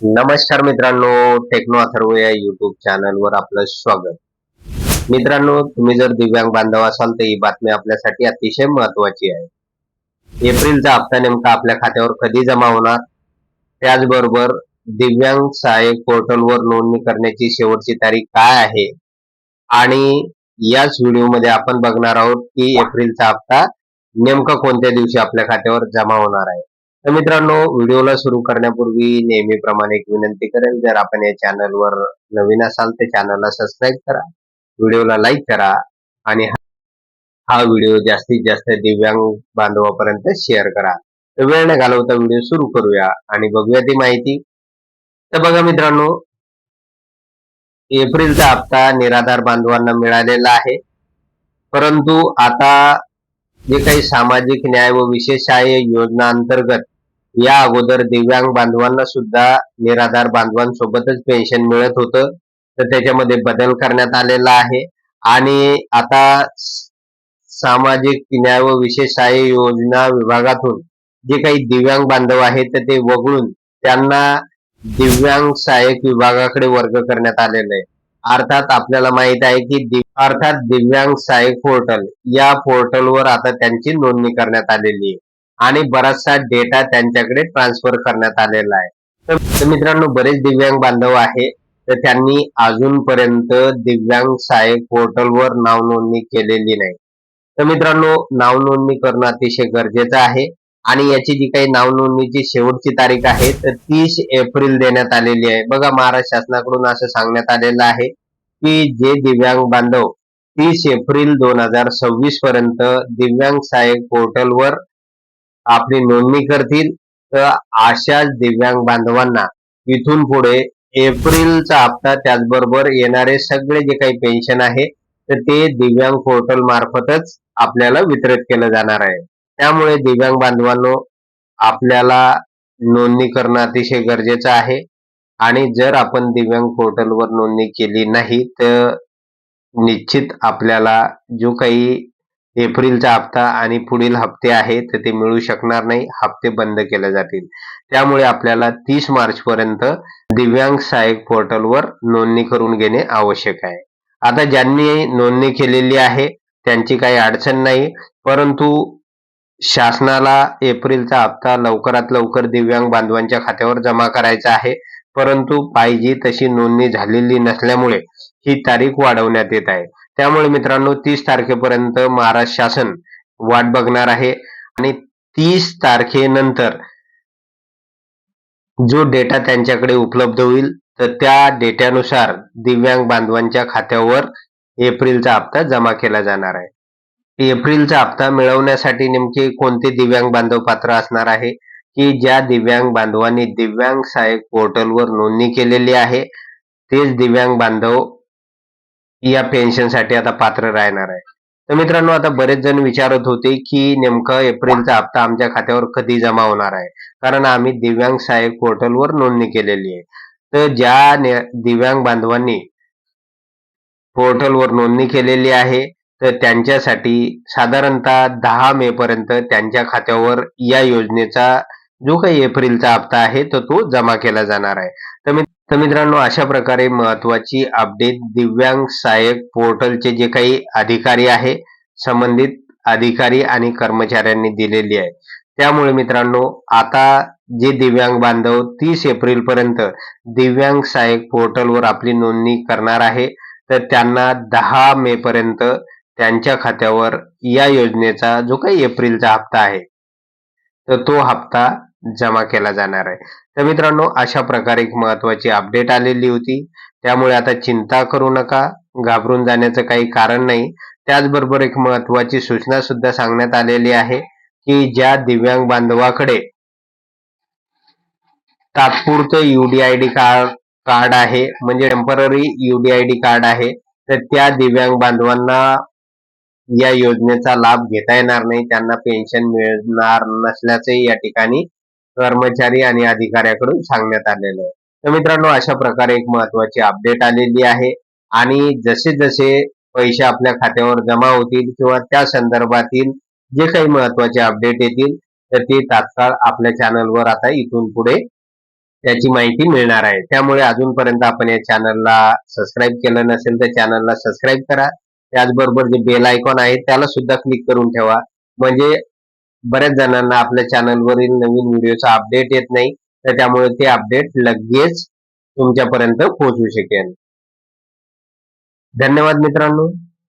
नमस्कार मित्रांनो, टेक्नो अथर्व या युट्यूब चॅनलवर आपलं स्वागत. मित्रांनो, तुम्ही जर दिव्यांग बांधव असाल तर ही बातमी आपल्यासाठी अतिशय महत्वाची आहे. एप्रिलचा हप्ता नेमका आपल्या खात्यावर कधी जमा होणार, त्याचबरोबर दिव्यांग सहाय्यक पोर्टलवर नोंदणी करण्याची शेवटची तारीख काय आहे आणि याच व्हिडिओमध्ये आपण बघणार आहोत की एप्रिलचा हप्ता नेमका कोणत्या दिवशी आपल्या खात्यावर जमा होणार आहे. तर मित्रांनो, व्हिडिओला सुरू करण्यापूर्वी नेहमीप्रमाणे एक विनंती करेल, जर आपण या चॅनलवर नवीन असाल तर चॅनलला सबस्क्राईब करा, व्हिडिओला लाईक करा आणि हा व्हिडिओ जास्तीत जास्त दिव्यांग बांधवापर्यंत शेअर करा. तर वेळ न घालवता व्हिडिओ सुरू करूया आणि बघूया ती माहिती. तर बघा मित्रांनो, एप्रिलचा हप्ता निराधार बांधवांना मिळालेला आहे, परंतु आता जे काही सामाजिक न्याय व विशेष सहाय्य योजना अंतर्गत या अगोदर दिव्यांग बांधवांना सुद्धा निराधार बांधवांसोबतच पेन्शन मिळत होतं, तर त्याच्यामध्ये बदल करण्यात आलेला आहे आणि आता सामाजिक न्याय व विशेष सहाय्य योजना विभागातून जे काही दिव्यांग बांधव आहेत तर ते वगळून त्यांना दिव्यांग सहाय्यक विभागाकडे वर्ग करण्यात आलेलं आहे. अर्थात आपल्याला माहित आहे की दिव्यांग सहाय्यक पोर्टल या पोर्टलवर आता त्यांची नोंदणी करण्यात आलेली आहे आणि बराचसा डेटा त्यांच्याकडे ट्रान्सफर करण्यात आलेला आहे. तर मित्रांनो, बरेच दिव्यांग बांधव आहे तर त्यांनी अजूनपर्यंत दिव्यांग सहाय्यक पोर्टलवर नाव नोंदणी केलेली नाही. तर मित्रांनो, नाव नोंदणी करणं अतिशय गरजेचं आहे आणि याची जी काही नाव नोंदणीची शेवटची तारीख आहे तर 30 एप्रिल देण्यात आलेली आहे. बघा, महाराष्ट्र शासनाकडून असं सांगण्यात आलेलं आहे की जे दिव्यांग बांधव 30 एप्रिल 2026 पर्यंत दिव्यांग सहाय्यक पोर्टलवर आपली नोंदणी करतील तर अशाच दिव्यांग बांधवांना इथून पुढे एप्रिलचा हप्ता त्याचबरोबर येणारे सगळे जे काही पेन्शन आहे तर ते दिव्यांग पोर्टल मार्फतच आपल्याला वितरित केलं जाणार आहे. त्यामुळे दिव्यांग बांधवांनो, आपल्याला नोंदणी करणं अतिशय गरजेचं आहे आणि जर आपण दिव्यांग पोर्टलवर नोंदणी केली नाही तर निश्चित आपल्याला जो काही एप्रिलचा हप्ता आणि पुढील हप्ते आहेत तर ते मिळू शकणार नाही, हप्ते बंद केले जातील. त्यामुळे आपल्याला 30 मार्च पर्यंत दिव्यांग सहाय्यक पोर्टलवर नोंदणी करून घेणे आवश्यक आहे. आता ज्यांनी नोंदणी केलेली आहे त्यांची काही अडचण नाही, परंतु शासनाला एप्रिलचा हप्ता लवकरात लवकर दिव्यांग बांधवांच्या खात्यावर जमा करायचा आहे, परंतु पाहिजे तशी नोंदणी झालेली नसल्यामुळे ही तारीख वाढवण्यात येत आहे. त्यामुळे मित्रांनो, 30 तारखेपर्यंत महाराष्ट्र शासन वाट बघणार आहे आणि 30 तारखेनंतर जो डेटा त्यांच्याकडे उपलब्ध होईल तर त्या डेट्यानुसार दिव्यांग बांधवांच्या खात्यावर एप्रिलचा हप्ता जमा केला जाणार आहे. एप्रिलचा हप्ता मिळवण्यासाठी नेमके कोणते दिव्यांग बांधव पात्र असणार आहे, की ज्या दिव्यांग बांधवांनी दिव्यांग सहाय्यक पोर्टलवर नोंदणी केलेली आहे तेच दिव्यांग बांधव या पेन्शनसाठी आता पात्र राहणार आहे. तर मित्रांनो, आता बरेच जण विचारत होते की नेमकं एप्रिलचा हप्ता आमच्या खात्यावर कधी जमा होणार आहे, कारण आम्ही दिव्यांग सहाय्यक पोर्टलवर नोंदणी केलेली आहे. तर ज्या दिव्यांग बांधवांनी पोर्टलवर नोंदणी केलेली आहे तर त्यांच्यासाठी साधारणतः 10 मे पर्यंत त्यांच्या खात्यावर या योजनेचा जो काही एप्रिलचा हप्ता आहे तर तो जमा केला जाणार आहे. तर मित्रांनो, अशा प्रकारे महत्वाची अपडेट दिव्यांग सहाय्यक पोर्टलचे जे काही अधिकारी आहे, संबंधित अधिकारी आणि कर्मचाऱ्यांनी दिलेली आहे. त्यामुळे मित्रांनो, आता जे दिव्यांग बांधव 30 एप्रिल पर्यंत दिव्यांग सहाय्यक पोर्टलवर आपली नोंदणी करणार आहे तर त्यांना 10 मे पर्यंत त्यांच्या खात्यावर या योजनेचा जो काही एप्रिलचा हप्ता आहे तर तो हप्ता जमा केला जाणार आहे. तर मित्रांनो, अशा प्रकारे एक महत्वाची अपडेट आलेली होती. त्यामुळे आता चिंता करू नका, घाबरून जाण्याचं काही कारण नाही. त्याचबरोबर एक महत्वाची सूचना सुद्धा सांगण्यात आलेली आहे की ज्या दिव्यांग बांधवाकडे तात्पुरतं UDID कार्ड आहे, म्हणजे टेम्पररी UDID कार्ड आहे, तर त्या दिव्यांग बांधवांना या योजनेचा लाभ घेता येणार नाही, त्यांना पेन्शन मिळणार नसल्याचे या ठिकाणी कर्मचारी आणि अधिकाऱ्याकडून सांगण्यात आलेलं आहे. तर मित्रांनो, अशा प्रकारे एक महत्वाची अपडेट आलेली आहे आणि जसे जसे पैसे आपल्या खात्यावर जमा होतील किंवा त्या संदर्भातील जे काही महत्वाचे अपडेट येतील तर ते तात्काळ आपल्या चॅनलवर आता इथून पुढे त्याची माहिती मिळणार आहे. त्यामुळे अजूनपर्यंत आपण या चॅनलला सबस्क्राईब केलं नसेल तर चॅनलला सबस्क्राईब करा. त्याचबरोबर जे बेल आयकॉन आहे त्याला सुद्धा क्लिक करून ठेवा, म्हणजे बऱ्याच जणांना आपल्या चॅनलवरील नवीन व्हिडिओचा अपडेट येत नाही, तर त्यामुळे ते अपडेट लगेच तुमच्यापर्यंत पोहोचू शकेल. धन्यवाद मित्रांनो.